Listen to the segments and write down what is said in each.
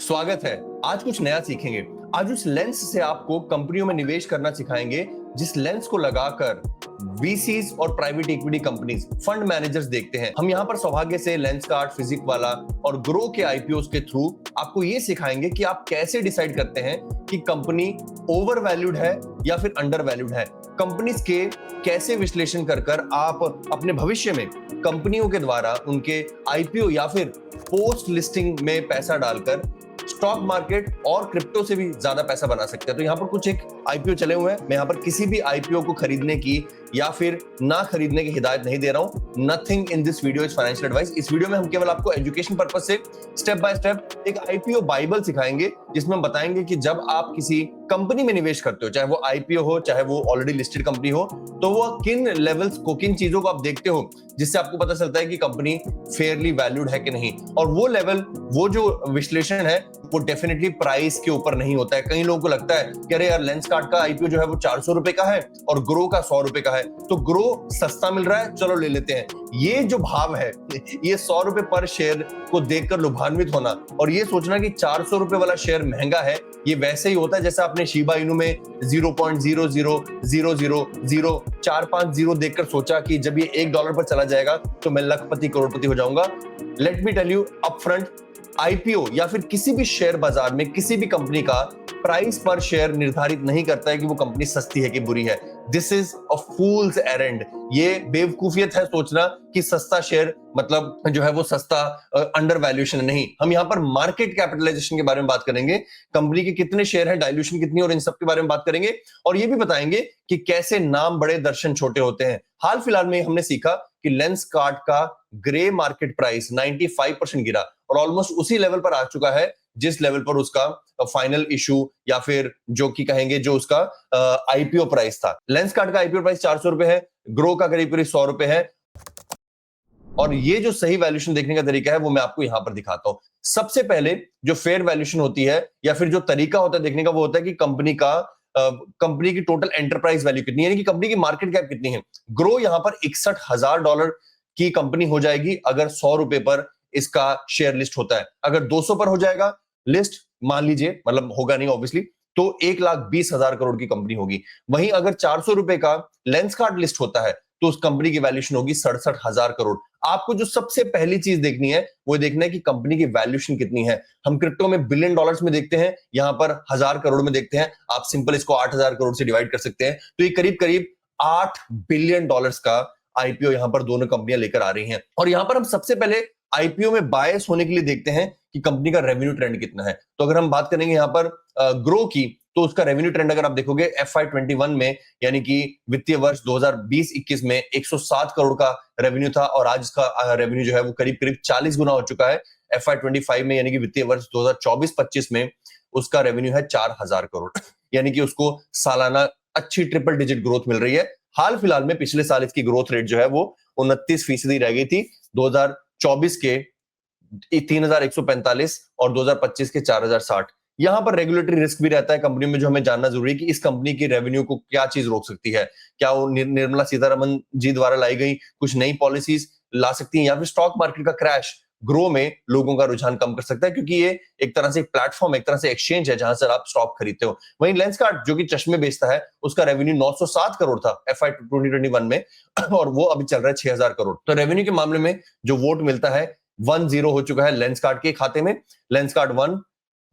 स्वागत है। आज कुछ नया सीखेंगे। आज उस लेंस से आपको कंपनियों में निवेश करना सिखाएंगे जिस लेंस को लगाकर वीसीज और private equity companies, fund managers देखते हैं। हम यहाँ पर सौभाग्य से लेंसकार्ट, फिजिक वाला और ग्रो के आईपीओ के थ्रू आपको ये सिखाएंगे कि आप कैसे डिसाइड करते हैं कि कंपनी ओवर वैल्यूड है या फिर अंडर वैल्यूड है। कंपनीज के कैसे विश्लेषण कर आप अपने भविष्य में कंपनियों के द्वारा उनके आईपीओ या फिर पोस्ट लिस्टिंग में पैसा डालकर स्टॉक मार्केट और क्रिप्टो से भी ज्यादा पैसा बना सकते हैं। तो यहाँ पर कुछ एक आईपीओ चले हुए हैं। मैं यहाँ पर किसी भी आईपीओ को खरीदने की या फिर ना खरीदने की हिदायत नहीं दे रहा हूं। Nothing in this video is financial advice. इस वीडियो में हम केवल आपको एजुकेशन पर्पस से स्टेप बाय स्टेप एक आईपीओ बाइबल सिखाएंगे, जिसमें हम बताएंगे कि जब आप किसी कंपनी में निवेश करते हो, चाहे वो आईपीओ हो, चाहे वो ऑलरेडी लिस्टेड कंपनी हो, तो वो किन लेवल्स को, किन चीजों को आप देखते हो जिससे आपको पता चलता है कि कंपनी फेयरली वैल्यूड है कि नहीं। और वो लेवल, वो जो विश्लेषण है, वो डेफिनेटली प्राइस के ऊपर नहीं होता है। कई लोगों को लगता है कि अरे यार, लेंसकार्ट का आईपीओ जो है वो 400 रुपए का है और ग्रो का 100 रुपए का है, तो ग्रो सस्ता मिल रहा है, चलो ले लेते हैं। ये जो भाव है, ये 100 रुपए पर शेयर को देखकर लुभान्वित होना और ये सोचना कि 400 रुपए वाला शेयर महंगा है, ये वैसे ही होता है जैसे आपने शिबा इनू में 0.0000450 देखकर सोचा कि जब ये $1 पर चला जाएगा तो मैं लखपति करोड़पति हो जाऊंगा। Let me tell you upfront, IPO या फिर किसी भी शेयर बाजार में किसी भी कंपनी का प्राइस पर शेयर निर्धारित नहीं करता है कि वो कंपनी सस्ती है कि बुरी है। This is a fools errand. ये बेवकूफियत है सोचना कि सस्ता शेयर मतलब जो है वो सस्ता, अंडर वैल्यूएशन नहीं। हम यहाँ पर मार्केट कैपिटलाइजेशन के बारे में बात करेंगे, कंपनी के कितने शेयर है, डाइल्यूशन कितनी, और इन सब के बारे में बात करेंगे। और ये भी बताएंगे कि कैसे नाम बड़े दर्शन छोटे होते हैं। हाल फिलहाल में हमने सीखा कि लेंसकार्ट का ग्रे मार्केट प्राइस 95% गिरा और ऑलमोस्ट उसी लेवल पर आ चुका है जिस लेवल पर उसका फाइनल इशू या फिर जो कि कहेंगे जो उसका आईपीओ प्राइस था। लेंसकार्ट का आईपीओ प्राइस 400 रुपए है, ग्रो का करीब करीब 100 रुपए है। और ये जो सही वैल्यूएशन देखने का तरीका है वो मैं आपको यहां पर दिखाता हूं। सबसे पहले जो फेयर वैल्यूएशन होती है या फिर जो तरीका होता है देखने का, वो होता है कि कंपनी की टोटल एंटरप्राइज वैल्यू कितनी है, यानी कि कंपनी की मार्केट कैप कितनी है। ग्रो यहां पर $61,000 की कंपनी हो जाएगी अगर 100 रुपए पर इसका शेयर लिस्ट होता है। अगर 200 पर हो जाएगा लिस्ट, मान लीजिए, मतलब होगा नहीं ऑब्वियसली, तो 1,20,000 करोड़ की कंपनी होगी। वहीं अगर 400 रुपए का लेंसकार्ट लिस्ट होता है तो उस कंपनी की वैल्यूएशन होगी 67,000 करोड़। आपको जो सबसे पहली चीज देखनी है वो देखना है कि कंपनी की वैल्यूएशन कितनी है। हम क्रिप्टो में बिलियन डॉलर्स में देखते हैं, यहां पर 1,000 करोड़ में देखते हैं। आप सिंपल इसको 8,000 करोड़ से डिवाइड कर सकते हैं, तो ये करीब करीब $8 बिलियन का आईपीओ यहां पर दोनों कंपनियां लेकर आ रही हैं। और यहां पर हम सबसे पहले आईपीओ में बायस होने के लिए देखते हैं कि कंपनी का रेवेन्यू ट्रेंड कितना है। तो अगर हम बात करेंगे यहां पर ग्रो की, तो उसका रेवेन्यू ट्रेंड अगर आप देखोगे FY21 में, यानी कि वित्तीय वर्ष 2020-21 में 107 करोड़ का रेवेन्यू था और आज इसका रेवेन्यू जो है वो करीब करीब 40 गुना हो चुका है। FY25 में, यानी कि वित्तीय वर्ष 2024-25 में उसका रेवेन्यू है 4,000 करोड़, यानी कि उसको सालाना अच्छी ट्रिपल डिजिट ग्रोथ मिल रही है। हाल फिलहाल में पिछले साल इसकी ग्रोथ रेट जो है वो 29% रह गई थी। 2024 के 3,145 और 2025 के 4,060। यहां पर रेगुलेटरी रिस्क भी रहता है कंपनी में, जो हमें जानना जरूरी है कि इस कंपनी की रेवेन्यू को क्या चीज रोक सकती है। क्या वो निर्मला सीतारमन जी द्वारा लाई गई कुछ नई पॉलिसीज ला सकती है, या फिर स्टॉक मार्केट का क्रैश ग्रो में लोगों का रुझान कम कर सकता है, क्योंकि ये एक तरह से प्लेटफॉर्म, एक तरह से एक्सचेंज है जहां से आप स्टॉक खरीदते हो। वहीं लेंसकार्ट जो कि चश्मे बेचता है, उसका रेवेन्यू 907 करोड़ था FY2021 में और वो अभी चल रहा है 6,000 करोड़। तो रेवेन्यू के मामले में जो वोट मिलता है 1-0 हो चुका है लेंसकार्ट के खाते में। Lenskart 1,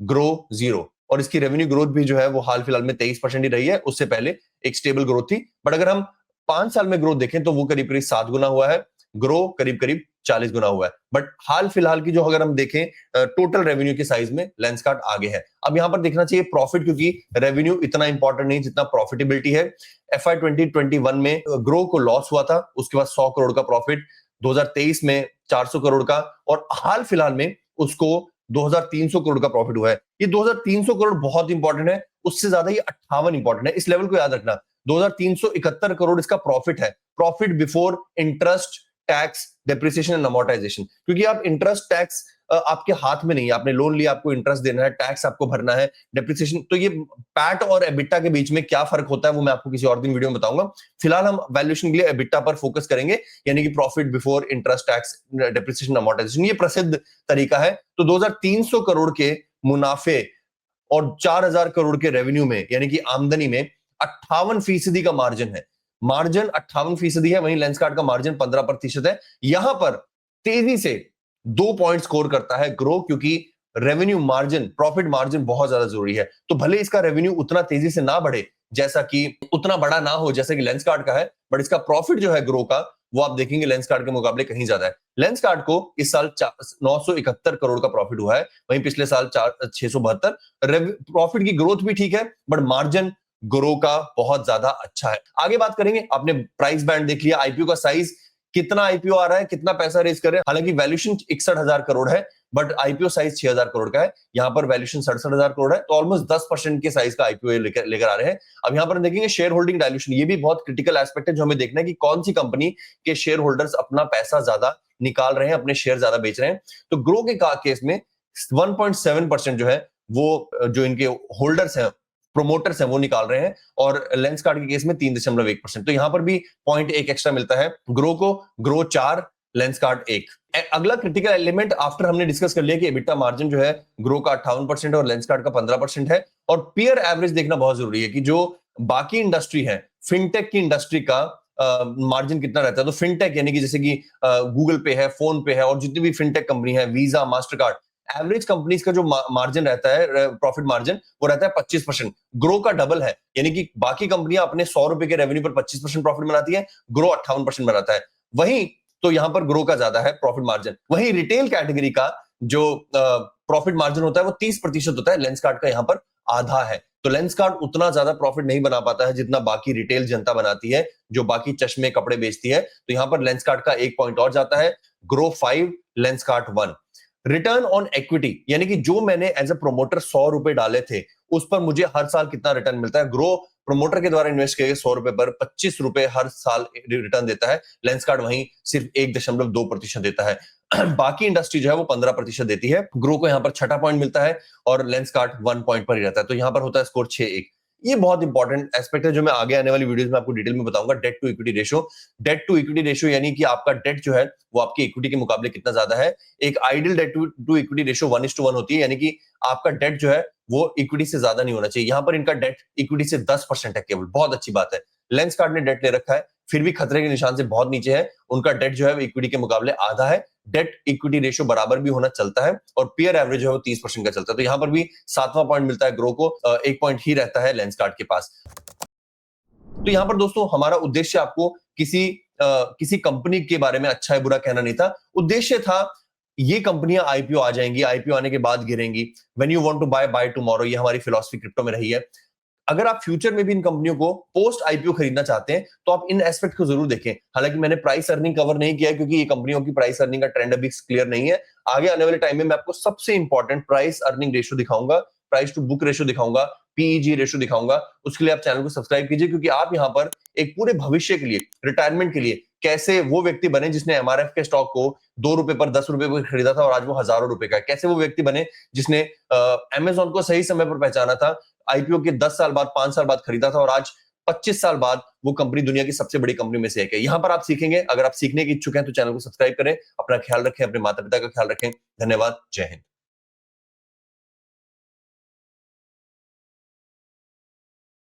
grow 0। और इसकी रेवेन्यू ग्रोथ भी जो है वो हाल फिलहाल में 23% ही रही है। उससे पहले एक स्टेबल ग्रोथ थी, बट अगर हम 5 साल में ग्रोथ देखें तो वो करीब करीब 7 गुना हुआ है, ग्रो करीब करीब 40 गुना हुआ है। बट हाल फिलहाल की जो अगर हम देखें टोटल रेवेन्यू के साइज में लेंसकार्ट आगे है। अब यहां पर देखना चाहिए प्रॉफिट, क्योंकि रेवेन्यू इतना इंपॉर्टेंट नहीं जितना प्रॉफिटेबिलिटी है। FY2021 में ग्रो को लॉस हुआ था, उसके बाद 100 करोड़ का प्रॉफिट, 2023 में 400 करोड़ का, और हाल फिलहाल में उसको 2,300 करोड़ का प्रॉफिट हुआ है। ये 2,300 करोड़ बहुत इंपॉर्टेंट है, उससे ज्यादा ये 58 इंपॉर्टेंट है। इस लेवल को याद रखना। 2,371 करोड़ इसका प्रॉफिट है, profit before interest, tax, depreciation and amortisation. क्योंकि आप इंटरेस्ट, टैक्स आपके हाथ में नहीं है, आपने लोन लिया, आपको इंटरेस्ट देना है, टैक्स आपको भरना है, डेप्रिसिएशन। तो ये पैट और एबिटा के बीच में क्या फर्क होता है वो मैं आपको किसी और दिन वीडियो में बताऊंगा। फिलहाल हम वैल्यूएशन के लिए एबिटा पर फोकस करेंगे, यानी कि profit before interest, tax, depreciation, amortisation. ये प्रसिद्ध तरीका है। तो 2,300 करोड़ के मुनाफे और 4,000 करोड़ के रेवेन्यू में यानी कि आमदनी में 58% का मार्जिन है। मार्जिन 58% है, वहीं लेंसकार्ट का मार्जिन 15% है। यहां पर तेजी से 2 पॉइंट स्कोर करता है ग्रो, क्योंकि रेवेन्यू मार्जिन, प्रॉफिट मार्जिन बहुत ज्यादा जरूरी है। तो भले इसका रेवेन्यू उतना तेजी से ना बढ़े, जैसा कि उतना बड़ा ना हो जैसे कि लेंसकार्ट का है, बट इसका प्रॉफिट जो है ग्रो का, वो आप देखेंगे लेंसकार्ट के मुकाबले कहीं ज्यादा है। लेंसकार्ट को इस साल 971 करोड़ का प्रॉफिट हुआ है, वहीं पिछले साल 672। प्रॉफिट की ग्रोथ भी ठीक है, बट मार्जिन ग्रो का बहुत ज्यादा अच्छा है। आगे बात करेंगे। आपने प्राइस बैंड देख लिया, आईपीओ का साइज, कितना आईपीओ आ रहा है, कितना पैसा रेज कर रहे हैं। हालांकि वैल्यूएशन 61,000 करोड़ है, बट आईपीओ साइज 6,000 करोड़ का है। यहां पर वैल्यूएशन 67,000 करोड़ है, तो ऑलमोस्ट 10% के साइज का आईपीओ लेकर आ रहे हैं। अब यहां पर देखेंगे शेयर होल्डिंग डायल्यूशन, ये भी बहुत क्रिटिकल एस्पेक्ट है जो हमें देखना है कि कौन सी कंपनी के शेयर होल्डर्स अपना पैसा ज्यादा निकाल रहे हैं, अपने शेयर ज्यादा बेच रहे हैं। तो ग्रो के केस में 1.7% जो है वो जो इनके होल्डर्स हैं, प्रोमोटर्स हैं, वो निकाल रहे हैं, और लेंसकार्ट के केस में 3.1%। तो यहां पर भी 0.1 एक्स्ट्रा मिलता है ग्रो को। Grow 4, Lenskart 1। अगला क्रिटिकल एलिमेंट आफ्टर हमने डिस्कस कर लिया कि एबिटा मार्जिन जो है ग्रो का 58% और लेंसकार्ट का 15% है, और पीयर एवरेज देखना बहुत जरूरी है कि जो बाकी इंडस्ट्री है, फिनटेक की इंडस्ट्री का मार्जिन कितना रहता है। तो फिनटेक यानी कि जैसे कि गूगल पे है, फोन पे है, और जितनी भी फिनटेक कंपनी है, वीजा, मास्टरकार्ड, एवरेज कंपनीज का जो मार्जिन रहता है, प्रॉफिट मार्जिन, वो रहता है 25%। ग्रो का डबल है, यानी कि बाकी कंपनियां अपने 100 रुपए के रेवेन्यू पर 25% प्रॉफिट बनाती है, ग्रो 58% बनाता है। वहीं तो यहां पर ग्रो का ज्यादा है प्रॉफिट मार्जिन। वहीं रिटेल कैटेगरी का जो प्रॉफिट मार्जिन होता है वो 30% होता है, लेंसकार्ट का यहां पर आधा है। तो लेंसकार्ट उतना ज्यादा प्रॉफिट नहीं बना पाता है जितना बाकी रिटेल जनता बनाती है, जो बाकी चश्मे कपड़े बेचती है। तो यहां पर लेंसकार्ट का 1 पॉइंट और जाता है, grow 5, Lenskart 1। Return on equity, यानी कि जो मैंने एज ए प्रोमोटर 100 रुपए डाले थे, उस पर मुझे हर साल कितना रिटर्न मिलता है। ग्रो प्रोमोटर के द्वारा इन्वेस्ट किए गए 100 रुपए पर 25 रुपए हर साल रिटर्न देता है। लेंसकार्ट वहीं सिर्फ 1.2% देता है। बाकी इंडस्ट्री जो है वो 15% देती है। ग्रो को यहां पर 6ठा पॉइंट मिलता है, और लेंसकार्ट 1 पॉइंट पर ही रहता है। तो यहां पर होता है स्कोर 6-1। ये बहुत इंपॉर्टेंट एस्पेक्ट है जो मैं आगे आने वाली वीडियोस में आपको डिटेल में बताऊंगा। Debt to equity ratio. Debt to equity ratio यानी कि आपका डेट जो है वो आपकी इक्विटी के मुकाबले कितना ज्यादा है। एक ideal debt to equity ratio 1:1 होती है, यानी कि आपका डेट जो है वो इक्विटी से ज्यादा नहीं होना चाहिए। यहां पर इनका डेट इक्विटी से 10% है केवल, बहुत अच्छी बात है। लेंसकार्ट ने डेट ले रखा है, फिर भी खतरे के निशान से बहुत नीचे है। उनका डेट जो है वो इक्विटी के मुकाबले आधा है। डेट इक्विटी रेशियो बराबर भी होना चलता है, और पीयर एवरेज जो है वो 30% का चलता है। तो यहां पर भी 7वां पॉइंट मिलता है ग्रो को, 1 पॉइंट ही रहता है लेंसकार्ट के पास। तो यहां पर दोस्तों हमारा उद्देश्य आपको किसी कंपनी के बारे में अच्छा है बुरा कहना नहीं था। उद्देश्य था ये कंपनियां आईपीओ आ जाएंगी, आईपीओ आने के बाद गिरेंगी। When you want to buy tomorrow, ये हमारी फिलॉसफी क्रिप्टो में रही है। अगर आप फ्यूचर में भी इन कंपनियों को पोस्ट आईपीओ खरीदना चाहते हैं तो आप इन एस्पेक्ट को जरूर देखें। हालांकि मैंने प्राइस अर्निंग कवर नहीं किया है, क्योंकि ये कंपनियों की प्राइस अर्निंग का ट्रेंड अभी क्लियर नहीं है। आगे आने वाले टाइम में मैं आपको सबसे इंपॉर्टेंट प्राइस अर्निंग रेशियो दिखाऊंगा, प्राइस टू बुक रेशियो दिखाऊंगा, पीईजी रेशियो दिखाऊंगा। उसके लिए आप चैनल को सब्सक्राइब कीजिए, क्योंकि आप यहां पर एक पूरे भविष्य के लिए, रिटायरमेंट के लिए, कैसे वो व्यक्ति बने जिसने एमआरएफ के स्टॉक को 2 रुपए पर 10 रुपए पर खरीदा था और आज वो हजारों रुपए का है। कैसे वो व्यक्ति बने जिसने अमेजॉन को सही समय पर पहचाना था, आईपीओ के 10 साल बाद, 5 साल बाद खरीदा था, और आज 25 साल बाद वो कंपनी दुनिया की सबसे बड़ी कंपनी में से एक है। यहां पर आप सीखेंगे। अगर आप सीखने के इच्छुक हैं तो चैनल को सब्सक्राइब करें। अपना ख्याल रखें, अपने माता पिता का ख्याल रखें। धन्यवाद। जय हिंद।